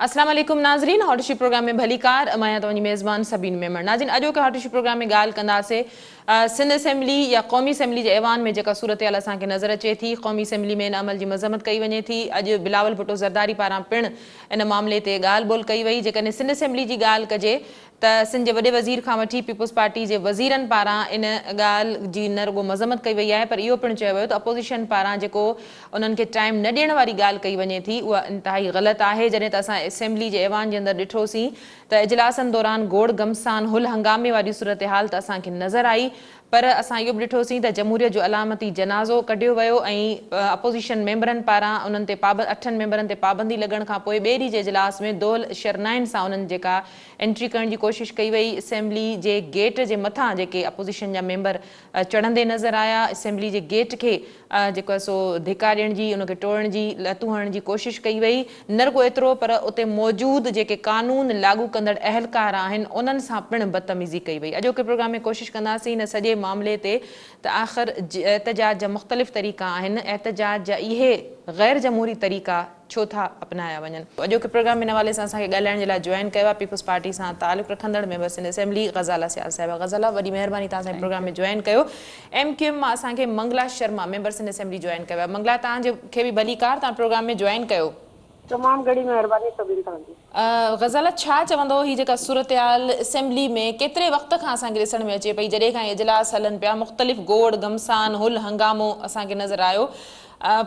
अस्सलाम वालेकुम नाज़रीन, हॉटशी प्रोग्राम में भली कार मैं तो मेज़बान सबीन मेमण। नाज़रीन अजो के हॉटशी प्रोग्राम में गाल कंदासे सिंध असेंबली या कौमी असेंबली के ऐवान में जेका सूरत हाल असांखे नज़र अचे थी। कौमी असेंबली में इन अमल की मज़म्मत कई वञे थी। अॼु बिलावल भुट्टो ज़रदारी पारां पिण इन मामले ते ॻाल्हि ॿोल कई वई। जेकॾहिं सिंध असेंबली की ॻाल्हि कजे त सिंध के वॾे वज़ीर खां वठी पीपुल्स पार्टी के वज़ीरनि पारां इन ॻाल्हि जी न रुगो मज़म्मत कई वई आहे, पर इहो पिणु चयो वियो त अपोज़िशन पारां जेको उन्हनि खे टाइम न ॾियण वारी ॻाल्हि कई वञे थी उहा इंतिहाई ग़लति आहे। जॾहिं त असां असेंबली के ऐवान के अंदरि ॾिठोसीं त इजलासनि दौरान गोड़ गमसान हुल हंगामे वारी सूरत हाल त असांखे नज़र आई, पर असां इहो बि ॾिठोसीं त जमहूरियत जो अलामती जनाज़ो कढियो वियो ऐं अपोज़िशन मेंबरनि पारां उन्हनि ते 8 मेंबरनि ते पाबंदी लॻण खां पोइ ॿिए ॾींहं जे इजलास में दोल शरनाइन सां उन्हनि जेका एंट्री करण की कोशिश कई वई। असेंबली के गेट के मथां जेके अपोज़िशन जा मेंबर चढ़ंदे नज़र आया। असेंबली के गेट के जेको सो धिका ॾियण जी, उनखे टोड़ण जी, लतूं हणण जी कोशिश कई वई। न रुगो एतिरो पर उते मौजूद जेके कानून लागू कंदड़ अहलकार आहिनि उन्हनि सां पिणु बदतमीज़ी कई वई। अॼोके प्रोग्राम में कोशिश कंदासीं इन सॼे मामले ते त आख़िर एहतजाज जा मुख़्तलिफ़ तरीक़ा आहिनि, एहतजाज जा इहे ग़ैर जमहूरी तरीक़ा छो था अपनाया वञनि। अॼोके प्रोग्राम में इन हवाले सां असांखे ॻाल्हाइण जे लाइ जॉइन कयो आहे पीपुल्स पार्टी सां तालुक़ रखंदड़ मेंबर सिंध असेंबली ग़ज़ाला सियाल साहिबा। ग़ज़ाला वॾी महिरबानी तव्हां असांजे प्रोग्राम में जॉइन कयो। MQM मां असांखे Mangla Sharma member Sindh Assembly join कयो आहे। मंगला तव्हांखे बि भली कार, तव्हां प्रोग्राम में जॉइन कयो। तमाम घणी महिरबानी सभिनी तव्हांजी। ग़ज़ाला छा चवंदो ही जेका सूरत हाल असेंबली में केतिरे वक़्त खां असांखे ॾिसण में अचे पई, जॾहिं खां इजलास हलनि पिया, मुख़्तलिफ़ गोड़ गमसान हुल हंगामो असांखे नज़र आयो,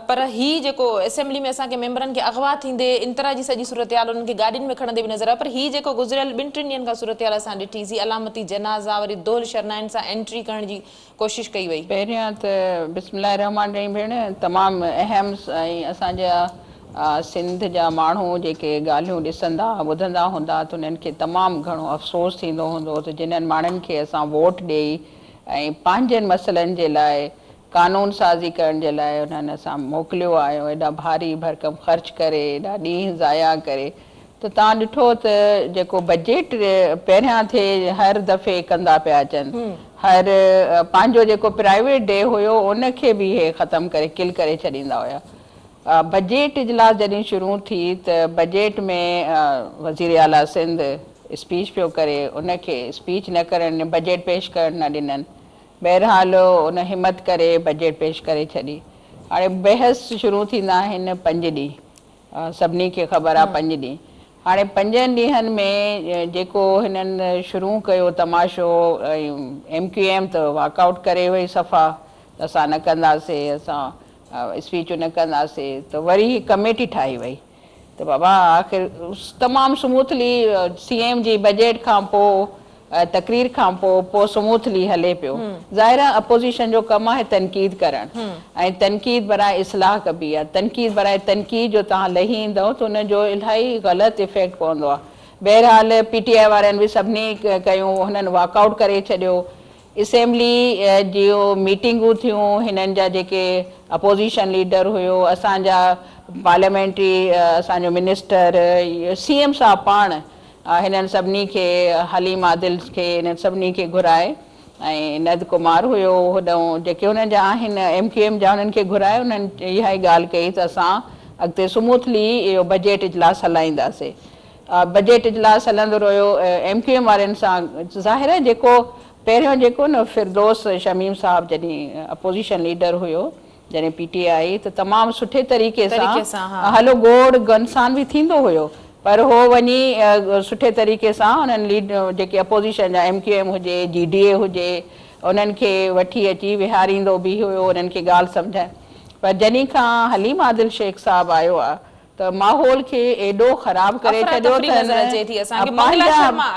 पर ही जेको असेंबली में असांखे मेंबरनि खे अगवा थींदे इन तरह जी सॼी सूरत हाल उन्हनि खे गाॾियुनि में खणंदे बि नज़र आयो। पर ही जेको गुज़िरियल 2-3 ॾींहंनि खां सूरत हाल असां ॾिठीसीं, अलामती जनाज़ा वरी दोल शरनाइन सां एंट्री करण जी कोशिश कई वई। पहिरियां त बिस्मिल्लाह रहमान रहीम भेण, तमामु अहम ऐं असांजा सिंध जा माण्हू जेके ॻाल्हियूं ॾिसंदा ॿुधंदा हूंदा त उन्हनि खे तमामु घणो अफ़सोस थींदो हूंदो त जिन्हनि माण्हुनि खे असां वोट ॾेई ऐं पंहिंजनि मसइलनि जे लाइ कानून साज़ी करण जे लाइ उन्हनि असां मोकिलियो आहे, एॾा भारी भरकम ख़र्च करे, एॾा ॾींहं ज़ाया करे। त तव्हां ॾिठो त जेको बजट पहिरियां थिए हर दफ़े कंदा पिया अचनि, हर पंहिंजो जेको प्राइवेट डे हुयो उनखे बि इहे ख़तमु करे किल करे छॾींदा हुया। बजट इजलास जॾहिं शुरू थी त बजट में वज़ीर आला सिंध स्पीच पियो करे, उनखे स्पीच न करण, बजट पेश करण न ॾिननि। बहरहाल उन हिमत करे बजट पेश करे छॾी। हाणे बहस शुरू थींदा आहिनि 5 ॾींहं, सभिनी खे ख़बर आहे 5 ॾींहं। हाणे 5 ॾींहंनि में जेको हिननि शुरू कयो तमाशो, MQM त वॉकआउट करे वई सफ़ा, असां न कंदासीं, असां स्पीचूं न कंदासीं। त वरी कमेटी ठाही वई त बाबा आख़िर तमामु स्मूथली CM जी बजट खां पोइ तकरीर खां पोइ स्मूथली हले पियो। ज़ाहिर आहे अपोज़िशन जो कमु आहे तनक़ीद करणु, ऐं तनक़ीद बराए इस्लाह कबी आहे। तनक़ीद बराए तनक़ीद जो तव्हां लही ईंदव त उनजो इलाही ग़लति इफ़ेक्ट पवंदो आहे। बहरहाल PTI वारनि बि सभिनी कयूं, हुननि वॉकआउट करे छॾियो। असेंबली जूं मीटिंगूं थियूं, हिननि जा जेके अपोज़िशन लीडर हुयो, असांजा पार्लियामेंट्री असांजो मिनिस्टर CM साहब पाण हिननि सभिनी खे, हलीम आदिल खे, हिननि सभिनी खे घुराए, ऐं नद कुमार हुयो होॾां जेके हुननि जा आहिनि MQM जा, हुननि खे घुराए। उन्हनि इहा ई ॻाल्हि कई त असां अॻिते स्मूथली इहो बजट इजलास हलाईंदासीं। बजट इजलास हलंदो रहियो MQM वारनि सां। ज़ाहिर आहे जेको पहिरियों जेको न फिरदौस शमीम साहब जॾहिं अपोज़िशन लीडर हुयो, जॾहिं PTI, त तमामु सुठे तरीक़े सां हलो गोड़ गमसान बि थींदो हुयो, पर हो वञी सुठे तरीक़े सां उन्हनि जेके अपोज़िशन जा MQM हुजे, GDA हुजे, उन्हनि खे वठी अची विहारींदो बि हुयो, उन्हनि खे ॻाल्हि सम्झाए। पर जॾहिं खां हलीम आदिल शेख साहब आयो आहे त माहौल खे एॾो ख़राब करे छॾियो अथनि,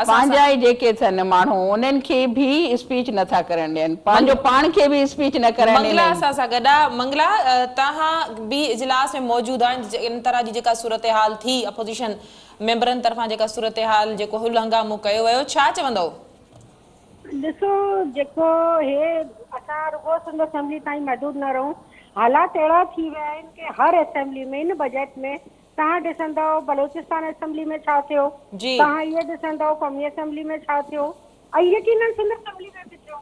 पंहिंजा ई जेके अथनि माण्हू उन्हनि खे बि स्पीच नथा करण ॾियनि, पंहिंजो पाण खे बि स्पीच न करण ॾियनि। मंगला असां सां गॾु आहे। मंगला, तव्हां बि इजलास में मौजूदु आहियो, इन तरह जी जेका सूरत हाल थी, अपोज़िशन मेंबरनि तरफ़ां जेका सूरत हाल जेको हुल हंगामो कयो वियो, छा चवंदव? ॾिसो, जेको हे असां रुगो सिंध असेंबली ताईं महदूद न रहूं, हालात अहिड़ा थी विया आहिनि कि हर असेंबली में इन बजट में तव्हां ॾिसंदव बलोचिस्तान असेंबली में छा थियो, तव्हां इहे ॾिसंदव क़ौमी असेंबली में छा थियो, ऐं यकीनन सिंध असेंबली में बि थियो।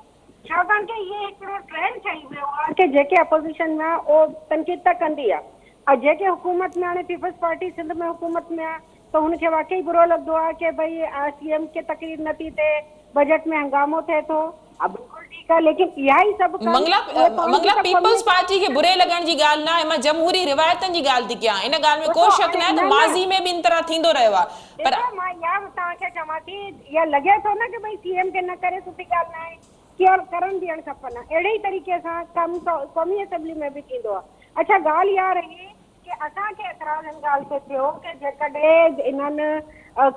छाकाणि कि इहे हिकिड़ो ट्रेंड ठही वियो आहे कि जेके अपोज़िशन में उहो तनक़ीद त कंदी आहे, ऐं जेके हुकूमत में, हाणे पीपल्स पार्टी सिंध में हुकूमत में आहे, त हुनखे वाकई बुरो लॻंदो आहे कि भई CM खे तकरीर नथी थिए, बजट में हंगामो थिए थो। बिल्कुलु ठीकु आहे, लेकिन इहा ई सभु मंगला पीपल्स पार्टी खे बुरे लॻण जी ॻाल्हि न आहे, मां जमहूरी रिवायतनि जी ॻाल्हि थी कयां, इन ॻाल्हि में को शक न आहे त माज़ी में बि इन तरह थींदो रहियो आहे। पर मां इहा तव्हांखे चवां थी, इहा लॻे थो न कि भई CM खे न करे सुठी ॻाल्हि न आहे, केवल करण ॾियणु खपनि। अहिड़े ई तरीक़े सां कमु क़ौमी असेंबली में बि थींदो आहे। अच्छा, ॻाल्हि इहा रही कि असांखे एतिराज़ हिन ॻाल्हि ते थियो कि जेकॾहिं इन्हनि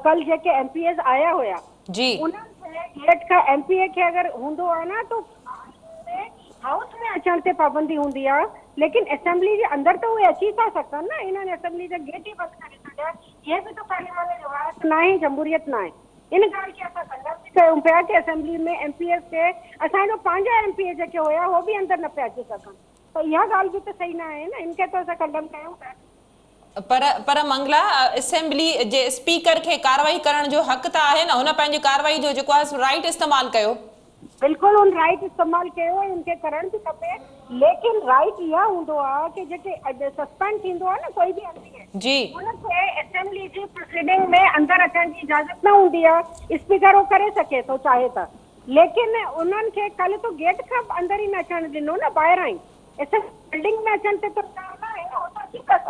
कल जेके MPs आया हुया जी, उन्हनि खे गेट खां MPA खे अगरि हूंदो आहे न तो हाउस में अचण ते पाबंदी हूंदी आहे, लेकिन असेंबली जे अंदर त उहे अची था सघनि न। इन्हनि असेंबली जा गेट ई बंदि करे छॾिया। ये बि तो पार्लियामेंट रिवायत न आहे, जमहूरियत न आहे। इन ॻाल्हि खे असां कंडम बि कयूं पिया कि असेंबली में MPs खे असांजो पंहिंजा MPA जेके हुया उहो बि अंदरि न पिया अची सघनि, त इहा ॻाल्हि बि त सही न आहे न। इनखे त असां कंडम कयूं पिया। पर मंगला असेंबली जे स्पीकर खे कार्रवाई करण जो हक़ त आहे न, हुन पंहिंजी कार्रवाई जो जेको आहे राइट इस्तेमालु कयो। बिल्कुलु हुन राइट इस्तेमालु कयो, उनखे करणु बि खपे, लेकिन राइट इहा हूंदो आहे कि जेके सस्पेंड थींदो आहे न कोई बि MPA जी, उनखे असेंबली जी प्रोसीडिंग में अंदरि अचण जी इजाज़त न हूंदी आहे। स्पीकर उहो करे सघे थो चाहे त, लेकिन उन्हनि खे कल्ह तो गेट खां अंदरि ई न अचणु ॾिनो न, ॿाहिरां ई बिल्डिंग में अचण ते त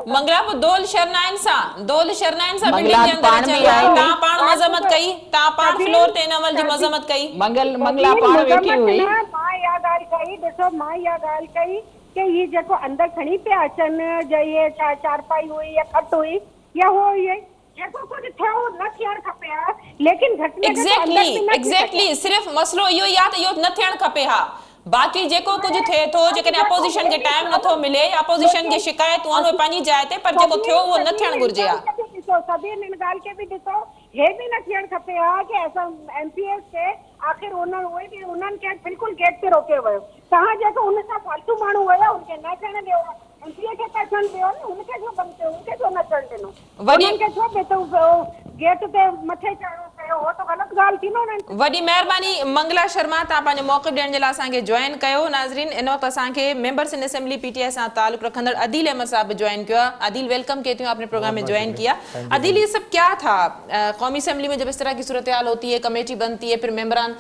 मंगला दोल शरनाइन सां मंगला बिल्डिंग जे पाण अंदरि बि आहे। अचण तव्हां पाण मज़म्मत कई, तव्हां पाण फ्लोर ते इन अमल जी मज़म्मत कई। मंगला पाण वेठी हुई। मां इहा ॻाल्हि कई, ॾिसो मां इहा ॻाल्हि कई कि ही जेको अंदरि खणी पिया अचनि, इहे छा चारपाई हुई या खट हुई या हो हुई, जेको कुझु थियो न थियणु खपे हा, लेकिन घटि एग्जैक्टली सिर्फ़ मसलो इहो ई आहे त इहो न थियणु खपे हा। बाक़ी जेको कुझु थिए थो, जेकॾहिं अपोजिशन खे टाइम नथो मिले, अपोजिशन जी शिकायतूं आहिनि उहे पंहिंजी जाइ ते, पर जेको थियो उहो न थियणु घुरिजे हा। सभिनि हिन ॻाल्हि खे बि ॾिसो, हे बि न थियणु खपे हा कि असां MPs खे आख़िर उन्हनि खे बिल्कुलु गेट ते रोके वियो। तव्हां जेको हुन सां फालतू माण्हू हुया उनखे न अचणु ॾियो, MPA खे त अचणु ॾियो न, उनखे छो बंदि कयो, उनखे छो न अचणु ॾिनो, उन्हनि खे छो गेट ते मथे चढ़णो कयो, हो त ग़लति ॻाल्हि थी न। वॾी महिरबानी मंगला शर्मा, तव्हां पंहिंजो मौक़ो ॾियण जे लाइ असांखे जॉइन कयो। नाज़रीन, इन वक़्तु असांखे मेंबर्स इन असेंबली PTI सां ताल्लुक़ रखंदड़ आदिल अहमद साहब भी ज्वाइन किया। आदिल, वेलकम कहती हूँ, आपने प्रोग्राम में ज्वाइन किया। आदिल, ये सब क्या था? कौमी असेंबली में जब इस तरह की सूरत हाल होती है, कमेटी बनती है, फिर मेंबरान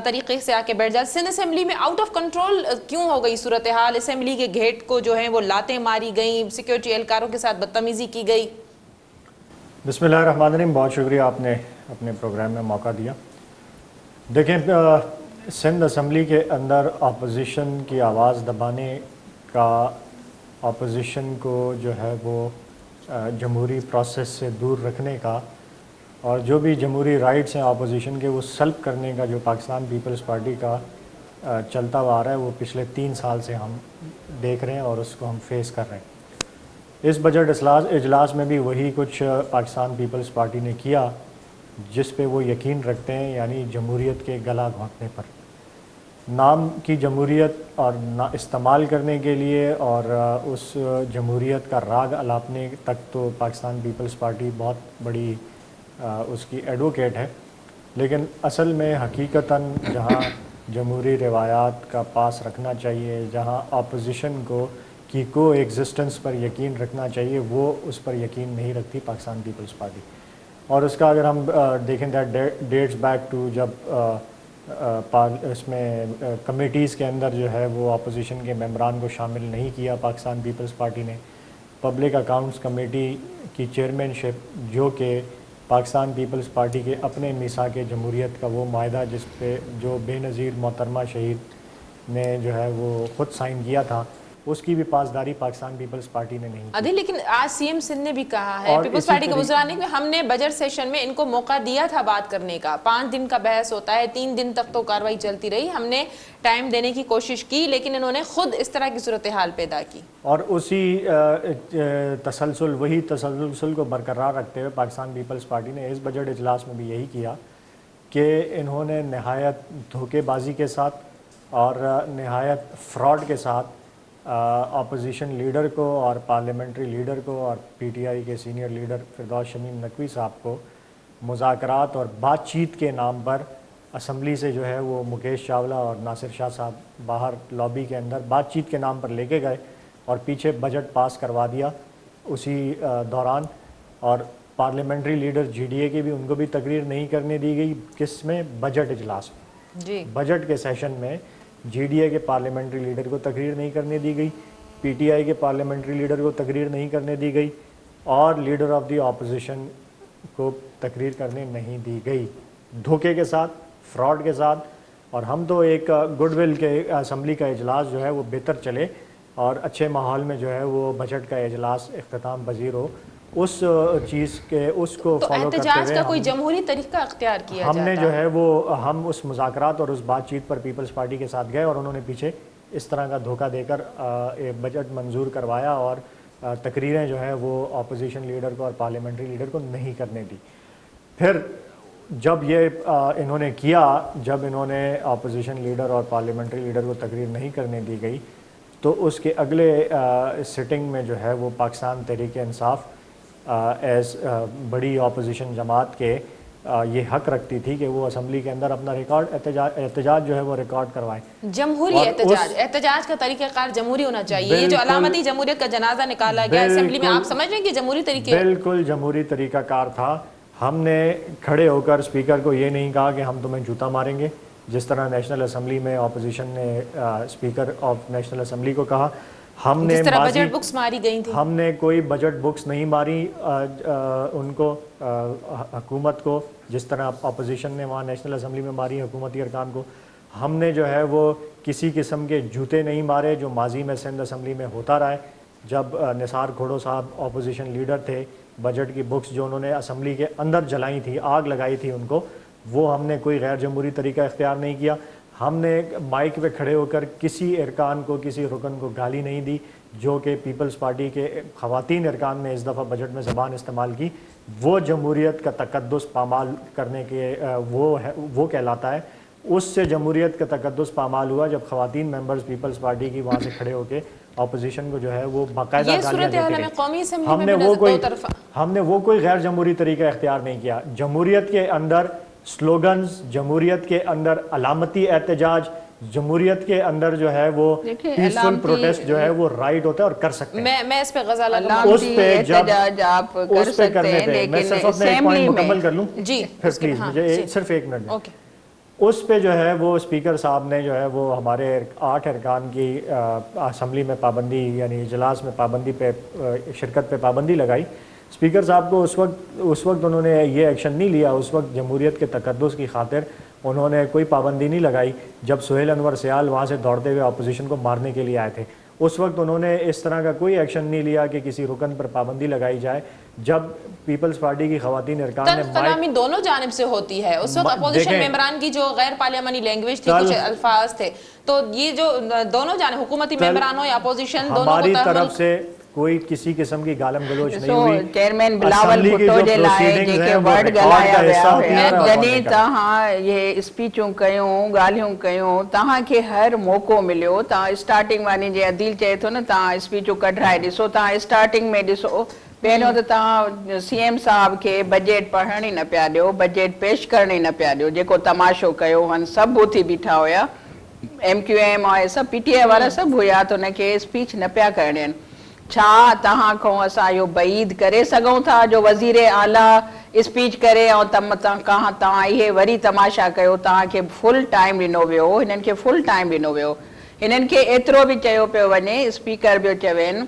तरीके से आके बैठ जाते, सिंध असेंबली में आउट ऑफ कंट्रोल क्यों हो गई सूरत हाल? असेंबली के गेट को जो है वो लातें मारी गई, सिक्योरिटी एहलकारों के साथ बदतमीजी की गई। बिस्मिल्लाहिर्रहमानिर्रहीम, बहुत शुक्रिया आपने अपने प्रोग्राम में मौका दिया। देखें, सिंध असम्बली के अंदर अपोजिशन की आवाज़ दबाने का, अपोजिशन को जो है वो जमहूरी प्रोसेस से दूर रखने का, और जो भी जमहूरी राइट्स हैं अपोजिशन के वो सल्ब करने का जो पाकिस्तान पीपल्स पार्टी का चलता हुआ आ रहा है, वो पिछले 3 साल से हम देख रहे हैं और उसको हम फेस कर रहे हैं। इस बजट इजलास में भी वही कुछ पाकिस्तान पीपल्स पार्टी ने किया जिस पे वो यकीन रखते हैं, यानी जमहूरियत के गला घोंटने पर। नाम की जमहूरियत और ना इस्तेमाल करने के लिए और उस जमहूरियत का राग अलापने तक तो पाकिस्तान पीपल्स पार्टी बहुत बड़ी उसकी एडवोकेट है, लेकिन असल में हकीकतन जहाँ जमहूरी रिवायात का पास रखना चाहिए, जहाँ अपोजिशन को की को एग्जिस्टेंस पर यकीन रखना चाहिए, वो उस पर यकीन नहीं रखती पाकिस्तान पीपल्स पार्टी। और उसका अगर हम देखें दैट डेट्स बैक टू जब इसमें कमेटीज़ के अंदर जो है वो अपोजिशन के मेंबरान को शामिल नहीं किया पाकिस्तान पीपल्स पार्टी ने। पब्लिक अकाउंट्स कमेटी की चेयरमैनशिप, जो कि पाकिस्तान पीपल्स पार्टी के अपने मिसाक जमहूरियत का वो मायदा जिस पे जो बेनज़ीर मोहतरमा शहीद ने जो है वो ख़ुद साइन किया था, उसकी भी पासदारी पाकिस्तान पीपल्स पार्टी ने नहीं की। अदी, लेकिन आज CM सिंध ने भी कहा है, पीपल्स पार्टी के वज़ीरान ने, कि हमने बजट सेशन में इनको मौका दिया था बात करने का। 5 दिन का बहस होता है, 3 दिन तक तो कार्रवाई चलती रही, हमने टाइम देने की कोशिश की, लेकिन इन्होंने खुद इस तरह की सूरत हाल पैदा की। और उसी वही तसलसल को बरकरार रखते हुए पाकिस्तान पीपल्स पार्टी ने इस बजट इजलास में भी यही किया कि इन्होंने नहायत धोखेबाजी के साथ और नहायत फ्रॉड के साथ अपोजिशन लीडर को और पार्लियामेंट्री लीडर को और PTI के सीनियर लीडर फिरदौस शमीम नकवी साहब को मुज़ाकरात और बातचीत के नाम पर असम्बली से जो है वो मुकेश चावला और नासिर शाह साहब बाहर लॉबी के अंदर बातचीत के नाम पर लेके गए और पीछे बजट पास करवा दिया उसी दौरान। और पार्लियामेंट्री लीडर GDA की भी, उनको भी तकरीर नहीं करने दी गई। किस में? बजट इजलास में। जी बजट के सेशन में GDA के पार्लियामेंट्री लीडर को तकरीर नहीं करने दी गई, PTI के पार्लियामेंट्री लीडर को तकरीर नहीं करने दी गई, और लीडर ऑफ द ऑपोजिशन को तकरीर करने नहीं दी गई, धोखे के साथ, फ्रॉड के साथ। और हम तो एक गुडविल के असम्बली का इजलास जो है वो बेहतर चले और अच्छे माहौल में जो है वो बजट का इजलास इख्तिताम पजीर हो, उस चीज़ के उसको तो फॉलो करते एहतजाज हुए का कोई जमहूरी तरीका अख्तियार किया हमने जाता जो है? है वो हम उस मुज़ाकरात और उस बातचीत पर पीपल्स पार्टी के साथ गए और उन्होंने पीछे इस तरह का धोखा देकर एक बजट मंजूर करवाया और तकरीरें जो है वो अपोजिशन लीडर को और पार्लियामेंट्री लीडर को नहीं करने दी। फिर जब ये इन्होंने किया, जब इन्होंने अपोजिशन लीडर और पार्लियामेंट्री लीडर को तकरीर नहीं करने दी गई, तो उसके अगले सिटिंग में जो है वो पाकिस्तान तहरीक इंसाफ एज बड़ी अपोजिशन जमात के ये हक रखती थी कि वो असम्बली के अंदर अपना रिकॉर्ड एहतजाज जो है वो रिकॉर्ड करवाएं। जमहूरी एहतजाज का तरीक़ाकार जमहूरी होना चाहिए। ये जो अलामती जमहूरियत का जनाजा निकाला गया असेंबली में, आप समझ रहे हैं कि जमहूरी तरीके? बिल्कुल जमहूरी तरीक़ाकार था। हमने खड़े होकर स्पीकर को ये नहीं कहा कि हम तुम्हें जूता मारेंगे, जिस तरह नेशनल असम्बली में अपोजिशन ने स्पीकर ऑफ नेशनल असम्बली को कहा। हमने जिस तरह बजट बुक्स मारी गई थी, हमने कोई बजट बुक्स नहीं मारी उनको, हुकूमत को, जिस तरह अपोजिशन ने वहाँ नेशनल असम्बली में मारी हुकूमती अरकान को। हमने जो है वो किसी किस्म के जूते नहीं मारे जो माजी में सिंध असम्बली में होता रहा है। जब निसार खोड़ो साहब अपोजिशन लीडर थे, बजट की बुक्स जो उन्होंने असम्बली के अंदर जलाई थी, आग लगाई थी उनको, वो हमने कोई गैर जमहूरी तरीका इख्तियार नहीं किया। हमने माइक पे खड़े होकर किसी अरकान को, किसी रुकन को गाली नहीं दी, जो कि पीपल्स पार्टी के ख़वातीन अरकान ने इस दफ़ा बजट में ज़बान इस्तेमाल की। वो जमहूरियत का तकद्दुस पामाल करने के वो कहलाता है। उससे जमहूरियत का तकद्दुस पामाल हुआ जब ख़वातीन मेंबर्स पीपल्स पार्टी की वहाँ से खड़े होकर अपोजिशन को जो है वो बाकायदा गालियाँ देते रहे। हमने वो कोई गैर जमहूरी तरीका इख्तियार नहीं किया। जमहूरियत के अंदर स्लोगन्स, जमहूरियत के अंदर अलामती एहतजाज, जमहूरियत के अंदर जो है वो पीसफुल प्रोटेस्ट जो है वो राइट होता है और कर सकते हैं। मैं इस पे गज़ल उस पे आप कर सकते हैं, लेकिन मैं सिर्फ अपने एक पॉइंट मुकम्मल कर लूं जी, फिर प्लीज मुझे सिर्फ एक मिनट दें। उस पे जो है वो स्पीकर साहब ने जो है वो हमारे 8 अरकान की असम्बली में पाबंदी, यानी इजलास में पाबंदी पे, शिरकत पे पाबंदी लगाई। स्पीकर साहब को उस वक्त उन्होंने ये एक्शन नहीं लिया। उस वक्त जमहूरियत के तकद्दुस की खातिर उन्होंने कोई पाबंदी नहीं लगाई। जब सुहेल अनवर सियाल वहाँ से दौड़ते हुए अपोजिशन को मारने के लिए आए थे, उस वक्त उन्होंने इस तरह का कोई एक्शन नहीं लिया कि किसी रुकन पर पाबंदी लगाई जाए। जब पीपल्स पार्टी की ख़वातीन अरकान ने कलामी दोनों जानिब से होती है, उस वक्त अपोजिशन मेंबरान की जो गैर पार्लियामानी लैंग्वेज थी, कुछ अल्फाज थे, तो ये जो दोनों जानिब हुकूमती मेंबरान हो या अपोजिशन, दोनों हमारी तरफ से कोई किसी किस्म की गालम गलोच नहीं हुई। चेयरमैन बिलावल भुट्टो जे लाए जेके वर्ड गलाया विया हुआ, जॾहिं तव्हां ये स्पीचूं कयूं, ॻाल्हियूं कयूं, तव्हांखे हर मौक़ो मिलियो। तव्हां स्टार्टिंग वानी जे अदील चए थो न, तव्हां स्पीचूं कढाए ॾिसो। तव्हां स्टार्टिंग में ॾिसो, पहिरियों त तव्हां CM साहब खे बजट पढ़ण ई न पिया ॾियो, बजट पेश करण ई न पिया ॾियो। जेको तमाशो कयो हन, सभु उथी बीठा हुया, MQM ऐं सभु PTI वारा सभु हुया, त उनखे स्पीच न पिया करण ॾियनि। छा तव्हां खां असां इहो बईद करे सघूं था जो वज़ीर आला स्पीच करे ऐं तव्हां इहे वरी तमाशा कयो? तव्हांखे फुल टाइम ॾिनो वियो, हिननि खे फुल टाइम ॾिनो वियो। हिननि खे एतिरो बि चयो पियो वञे, स्पीकर पियो चवेनि,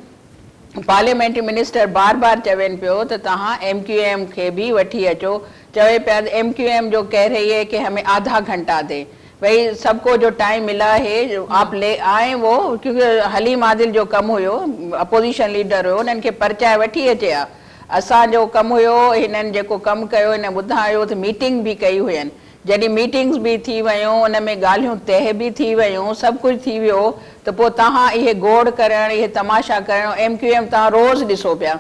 पार्लियामेंट्री मिनिस्टर बार बार चवेनि पियो त तव्हां MQM खे बि वठी अचो। चवे पिया MQM जो कह रही है कि हमें आधा घंटा दे, भाई सबको जो टाइम मिला है आप ले आए वो, क्योंकि हलीम आदिल जो कम हुयो, अपोजिशन लीडर हुयो, उन्हनि खे परचाए वठी अचे हा। असांजो कम हुयो, हिननि जेको कमु कयो हिन ॿुधायो त मीटिंग बि कई हुयनि। जॾहिं मीटिंग्स बि थी वियूं, उन में ॻाल्हियूं तय बि थी वियूं, सभु कुझु थी वियो, त पोइ तव्हां इहे गोड़ करणु, इहे तमाशा करणु, MQM तव्हां रोज़ ॾिसो पिया।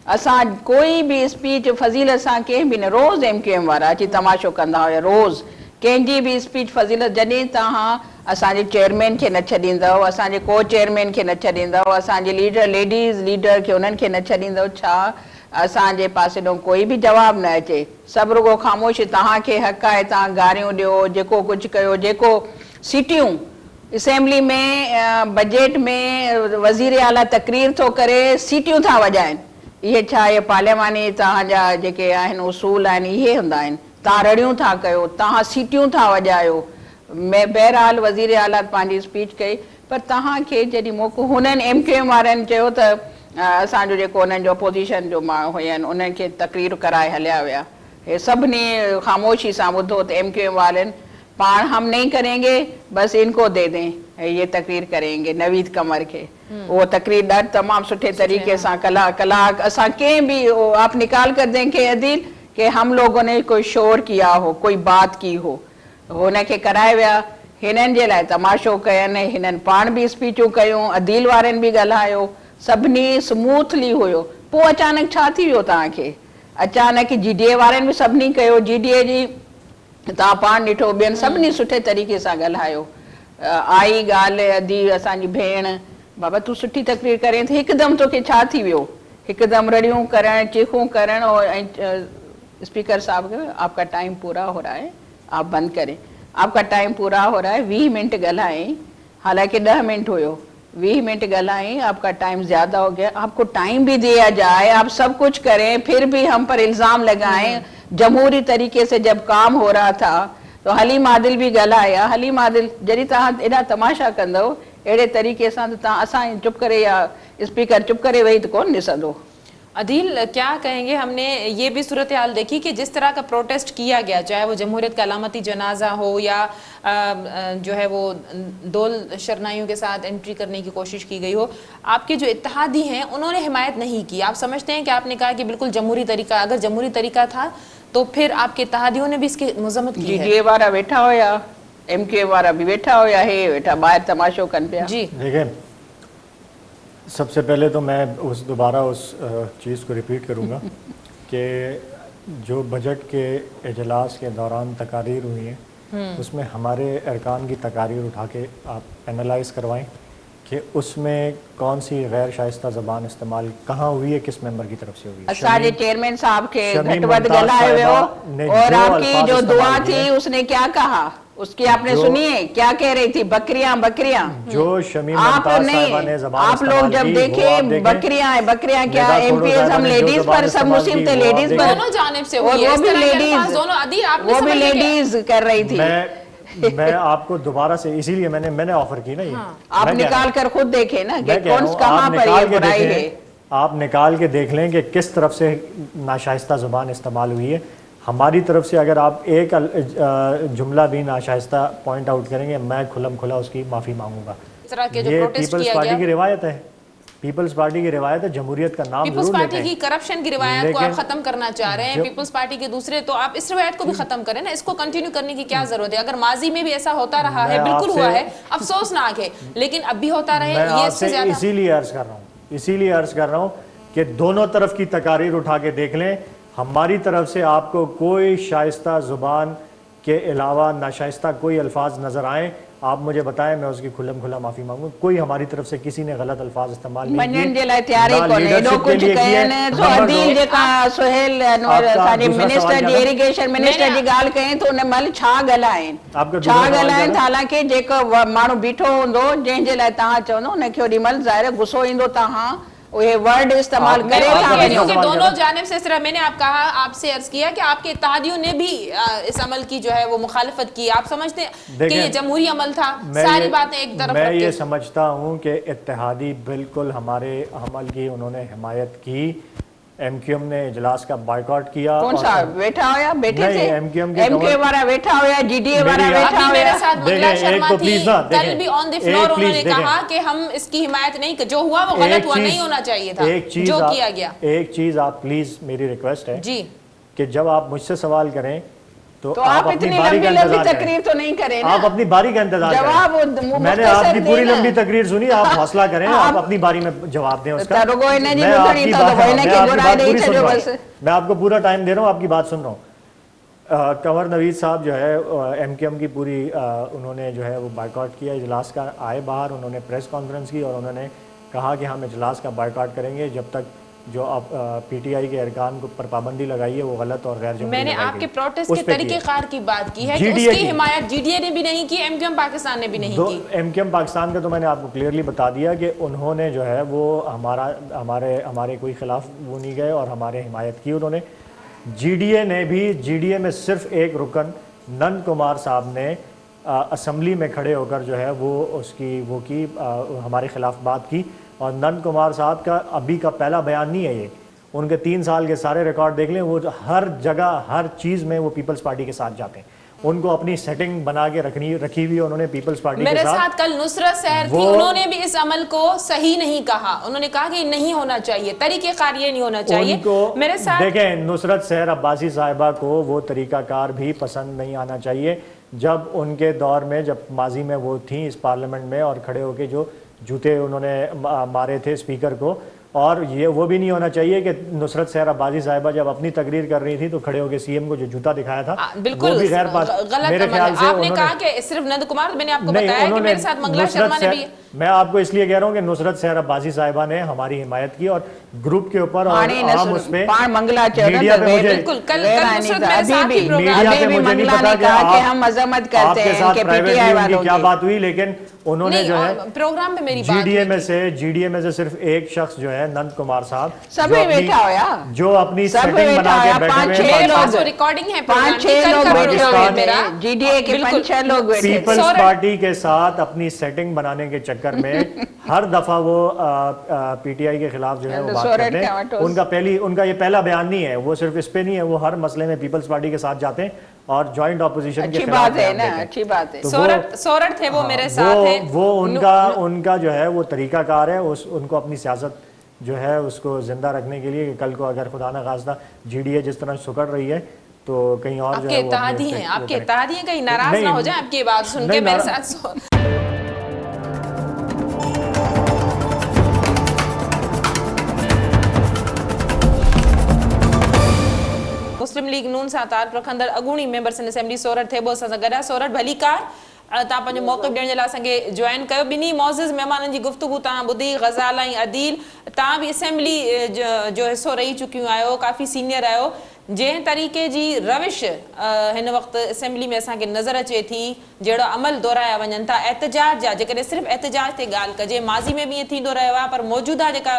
असां कोई बि स्पीच फज़ीलत सां कंहिं बि न, रोज़ MQM वारा अची तमाशो कंदा हुया, रोज़ कंहिंजी बि स्पीच फज़ीलत। जॾहिं तव्हां असांजे चेयरमैन खे न छॾींदव, असांजे को चेयरमैन खे न छॾींदव, असांजे लीडर लेडीज़ लीडर खे उन्हनि खे न छॾींदव, छा असांजे पासे ॾों कोई बि जवाबु न अचे? सभु रुगो ख़ामोशी। तव्हांखे हक़ आहे, तव्हां गारियूं ॾियो, जेको कुझु कयो, जेको सीटियूं असेंबली में बजट में वज़ीर आला तकरीर थो करे, सीटियूं था वॼाइनि, इहे छा इहे पार्लियामानी तव्हांजा जेके आहिनि उसूल आहिनि इहे हूंदा आहिनि। तव्हां रड़ियूं था कयो, तव्हां सीटियूं था वॼायो। मैं बहरहाल वज़ीर आला पंहिंजी स्पीच कई, पर तव्हांखे जॾहिं मौक़ो हुननि MQM वारनि चयो त असांजो जेको उन्हनि जो अपोज़िशन जो माण्हू हुयनि उन्हनि खे तकरीर कराए हलिया विया। हे सभिनी ख़ामोशी सां ॿुधो त MQM वारनि पाण हम नहीं करेंगे, बस इनको दे दें, ये तकरीर करेंगे नवीद कमर के। वो तकरीर ॾाढी तमामु सुठे तरीक़े सां कलाक असां कंहिं बि आप निकाल कर दें कि अदील कि हम लोगों ने कोई शोर किया हो, कोई बात की हो, हुनखे कराए विया। हिननि जे लाइ तमाशो कयनि, हिननि पाण बि स्पीचूं कयूं, अदील वारनि बि ॻाल्हायो, सभिनी स्मूथली हुयो। पोइ अचानक छा थी वियो तव्हांखे? अचानक GDA वारनि बि सभिनी कयो, GDA जी तव्हां पाण ॾिठो, ॿियनि सभिनी सुठे तरीक़े सां ॻाल्हायो। आई ॻाल्हि अदी असांजी भेण, बाबा तूं सुठी तकरीर करें थी, हिकदमि तोखे छा थी वियो? हिकदमि रड़ियूं करणु, चीखूं करणु। और स्पीकर साहब आपका टाइम पूरा हो रहा है, आप बंद करें। आपका टाइम पूरा हो रहा है। 20 मिनट ॻाल्हाएं, हालांकि 10 मिनट हुयो, 20 मिनट ॻाल्हाएं, आपका टाइम ज्यादा हो गया। आपको टाइम भी दिया जाए, आप सब कुछ करें, फिर भी हम पर इल्जाम लगाएं। जमहूरी तरीके से जब काम हो रहा था तो हलीम आदिल भी ॻाल्हाया। हलीम आदिल जॾहिं तव्हां एॾा तमाशा कंदव अहिड़े तरीक़े सां त तव्हां असां चुप करे या स्पीकर चुप करे वेही त कोन ॾिसंदो। अदील क्या कहेंगे, हमने ये भी सूरत हाल देखी कि जिस तरह का प्रोटेस्ट किया गया, चाहे वो जमहूरियत का अलामती जनाजा हो या जो है वो दोल शरनाइयों के साथ एंट्री करने की कोशिश की गई हो, आपके जो इत्तेहादी हैं उन्होंने हिमायत नहीं की। आप समझते हैं कि आपने कहा कि बिल्कुल जमहूरी तरीका, अगर जमहूरी तरीका था तो फिर आपके इत्तेहादियों ने भी इसकी मजम्मत की है? GDA वारा वेठा हुया, MQM वारा भी वेठा हुया, हे वेठा ॿाहिरि तमाशो कनि पिया। जी देखिए, सबसे पहले तो मैं दोबारा उस चीज़ को रिपीट करूँगा कि जो बजट के इजलास के दौरान तकारीर हुई हैं उसमें हमारे अरकान की तकारीर उठा के आप एनालाइज़ करवाएं कि उसमें कौन सी गैर शाइस्ता ज़बान इस्तेमाल कहाँ हुई है, किस मेंबर की तरफ से हुई है। असांजे चेयरमैन साहब के शमीम घटवद मुमताज़ ॻाल्हाए वियो साहिबा ने और जो आपकी अल्फाज जो दुआ इस्तेमाल किए, थी उसने क्या कहा, उसकी आपने सुनी है? क्या कह रही थी? बकरियां बकरियां। जो शमीम आप मुमताज़ साहिबा ने नहीं, ज़बान आप लोग इस्तेमाल जब की, वो देखे आप देखें। बकरियां है, बकरियां क्या, निदा खोड़ो MPs साहिबा हम ने जो लेडीज ज़बान पर सब इस्तेमाल मुसीबतें की, वो आप लेडीज देखें। पर, दोनों जानिब से और हुई है, वो इस भी तरह के लेडीज, अल्फाज दोनों अदी आपने वो भी समझ लिया। लेडीज कर रही थी। मैं आपको दोबारा से इसीलिए मैंने ऑफर की ना ये। आप मैं कह रहा निकाल कर खुद देखे ना कि मैं कह रहा कौन हूं, कहाँ आप पर ये निकाल के बुराई देखें, है। आप निकाल के देख लें कि किस तरफ से नाशाइस्ता ज़ुबान इस्तेमाल हुई है। हमारी तरफ से अगर आप एक जुमला भी नाशाइस्ता पॉइंट आउट करेंगे, मैं खुलम खुला उसकी माफ़ी मांगूंगा। इस तरह के जो ये प्रोटेस्ट पीपल्स किया पार्टी गया, की रिवायत है, पीपल्स पार्टी की रिवायत है, जमहूरियत का नाम पीपल्स जरूर लेते पार्टी की हैं। करप्शन की रिवायत को आप लेकिन खत्म करना चाह रहे हैं, पीपल्स पार्टी के दूसरे, तो आप इस रिवायत को भी खत्म करें ना, इसको कंटिन्यू करने की क्या जरूरत है? अगर माजी में भी ऐसा होता रहा है, मैं बिल्कुल आपसे- हुआ है, अफसोसनाक है, लेकिन अब भी होता रहे, मैं ये इससे आपसे ज्यादा। इसीलिए अर्ज कर रहा हूँ कि दोनों तरफ की तकारीर उठा के देख लें। हमारी तरफ से आपको कोई शाइस्ता ज़ुबान के अलावा नाशाइस्ता कोई अल्फाज नज़र आए, आप मुझे बताएं, मैं उसकी खुल्लम खुला माफ़ी मांगू। कोई हमारी तरफ से किसी ने गलत अल्फाज इस्तेमाल नहीं मञण किए, जे लाइ तयारी ना कोन्हे, एॾो लीडरशिप के कुझु लिए किए। कयनि। सो नंबर अदील दो, जेका सुहेल आपका असांजे दूसरा मिनिस्टर सवाल जी क्या था? इरिगेशन मिनिस्टर जी ॻाल्हि कयईं त उन महिल छा ॻाल्हाइनि, आपका छा दूसरा सवाल ॻाल्हाइनि क्या त था? हालांकि जेको माण्हू बीठो हूंदो जंहिंजे लाइ तव्हां चवंदो उनखे ओॾी महिल ज़ाहिर गुस्सो ईंदो, तव्हां उहे वर्ड इस्तेमाल आप- करे आपका था दूसरा वञो। क्योंकि सवाल दोनों क्या था? जानिब से, इस तरह मैंने आप कहा, आपसे अर्ज किया कि आपके इत्तेहादियों ने भी इस अमल की जो है वो मुखालिफत की। आप समझते हैं कि देखें, ये जमहूरी अमल था? मैं सारी ये- बातें एक तरफ मैं रख ये के। समझता हूँ कि इत्तेहादी बिल्कुल हमारे अमल की उन्होंने हिमायत की। MQM ने इजलास का बायकॉट किया। कौन और सा वेठा हुया, बैठे नहीं, थे? MQM के MK वारा वेठा हुया, GDA वारा मेरी- वेठा अभी मेरे हुया। साथ मंगला देखें, एक शर्मा तो थी, प्लीज ना, कल देखें, भी ऑन द एक फ्लोर प्लीज उन्होंने देखें। कहा कि हम इसकी हिमायत नहीं, जो हुआ वो गलत हुआ, नहीं होना चाहिए था जो किया गया। एक चीज आप प्लीज, मेरी रिक्वेस्ट है जी, कि जब आप मुझसे सवाल करें तो तो आप आप अपनी इतनी बारी लंबी का लंबी इंतजार तकरीर तो नहीं करें करें। ना। आप अपनी बारी का इंतजार जवाब करें। वो मैंने मुख्तसर आपकी पूरी देना। लंबी तकरीर सुनी, आप हौसला करें, आप अपनी बारी में जवाब दें उसका। तो रुगो इन्हें जी मैं ॿुधणी आपकी अथव, बात- त पोइ इनखे मैं आपकी घुराए बात ॾेई पूरी सुन छॾियो रहा हूं। बसि। मैं आपको पूरा टाइम दे रहा हूँ, आपकी बात सुन रहा हूँ। कंवर नवीद साहब जो है MQM की पूरी उन्होंने जो है वो बायकॉट किया, इजलास का आए बाहर, उन्होंने प्रेस कॉन्फ्रेंस की और उन्होंने कहा कि हम इजलास का बायकॉट करेंगे जब तक जो PTI के अरकान को पर पाबंदी लगाई है वो गलत और गैर जमहूरी मैंने लगाई आपके गई। प्रोटेस्ट उस के पे तरीके किया। कार की बात की है कि GDA उसकी की। हिमायत GDA ने भी नहीं की, MQM पाकिस्तान ने भी नहीं की। MQM पाकिस्तान का तो मैंने आपको क्लियरली बता दिया कि उन्होंने जो है वो हमारे कोई खिलाफ वो नहीं गए और हमारे हिमायत की उन्होंने। GDA ने भी, GDA में सिर्फ एक रुकन नंद कुमार साहब ने असम्बली में खड़े होकर जो है वो उसकी हमारे खिलाफ बात की। और नंद कुमार साहब का अभी का पहला बयान नहीं है ये, उनके 3 साल के सारे रिकॉर्ड देख लें, वो हर जगह हर चीज़ में वो पीपल्स पार्टी के साथ जाते हैं। उनको अपनी सेटिंग बना के रखी हुई है उन्होंने पीपल्स पार्टी मेरे के साथ कल नुसरत सहर थी, उन्होंने भी इस अमल को सही नहीं कहा, उन्होंने कहा कि नहीं होना चाहिए, तरीक़ेकार ये नहीं होना चाहिए। उनको मेरे साथ देखें, नुसरत सहर अब्बासी साहिबा को वो तरीक़ाकार भी पसंद नहीं आना चाहिए। जब उनके दौर में, जब माजी में वो थी इस पार्लियामेंट में और खड़े होके जो जूते उन्होंने मारे थे स्पीकर को, और ये वो भी नहीं होना चाहिए कि नुसरत सहर अब्बासी साहिबा जब अपनी तकरीर कर रही थी तो खड़े होकर CM को जो जूता दिखाया था बिल्कुल वो भी गैर बात। गलत मेरे ख्याल से आपने कहा कि सिर्फ नंद कुमार, मैंने आपको बताया कि मेरे साथ मंगला शर्मा ने भी। मैं आपको इसलिए कह रहा हूँ कि नुसरत सहर अब्बासी साहिबा ने हमारी हिमायत की और ग्रुप के ऊपर और आम उस पे मीडिया पे मुझे बिल्कुल कल नुसरत मेरे साथ ही प्रोग्राम मीडिया पे मुझे नहीं पता कि हम मजम्मत करते आपके हैं साथ कि प्राइवेटली PTI उनकी वालों क्या की। बात हुई, लेकिन उन्होंने जो है प्रोग्राम में मेरी बात GDA में से सिर्फ एक शख्स जो है नंद कुमार साहब सभी बैठा होया, जो अपनी सभी सेटिंग बैठा बना के होया, बैठे 5-6 हुए हैं। लोग, रिकॉर्डिंग है, 5-6 लोग बैठे हुए थे, GDA के बिल्कुल। 5-6 लोग बैठे थे। पीपल्स पार्टी के साथ अपनी सेटिंग बनाने के चक्कर में हर दफा वो PTI के खिलाफ जो है वो बात करते हैं। उनका ये पहला बयान नहीं है, वो सिर्फ इस पे नहीं है, वो हर मसले में पीपल्स पार्टी के साथ जाते हैं और जॉइंट ऑपोजिशन के अच्छी खिलाफ बात है बयान ना, देते हैं। अच्छी बात है। तो सोरठ थे वो मेरे साथ हैं। वो उनका जो है वो तरीकाकार है, उनको अपनी सियासत जो है उसको जिंदा रखने के लिए कि कल को अगर खुदा न खास्ता GDA जिस तरह सुकड़ रही है तो कहीं और जो है आपके वो इत्तेहादी हैं, आपके इत्तेहादी हैं, कहीं नाराज ना हो जाए आपकी बात सुन के। मेरे साथ मुस्लिम लीग नून सां ताल्लुक़ रखंदड़ अॻूणी मेंबर सिंध असेंबली सोरठ थे, असां सां गॾु आहे। सोरठ भलीकार, तव्हां पंहिंजो मौक़िफ़ ॾियण जे लाइ असांखे जॉइन कयो। ॿिन्ही मौज़िज़ महिमाननि जी गुफ़्तगू तव्हां ॿुधी, ग़ज़ाल ऐं अदील, तव्हां बि असेंबली जो हिसो रही चुकियूं आहियो, काफ़ी सीनियर आहियो। जंहिं तरीक़े जी रविश हिन वक़्तु असेंबली में असांखे नज़र अचे थी, जहिड़ा अमल दोहराया वञनि था एहतजाज जा, जेकॾहिं सिर्फ़ु एहतजाज ते ॻाल्हि कजे, माज़ी में बि ईअं थींदो रहियो आहे, पर मौजूदा जेका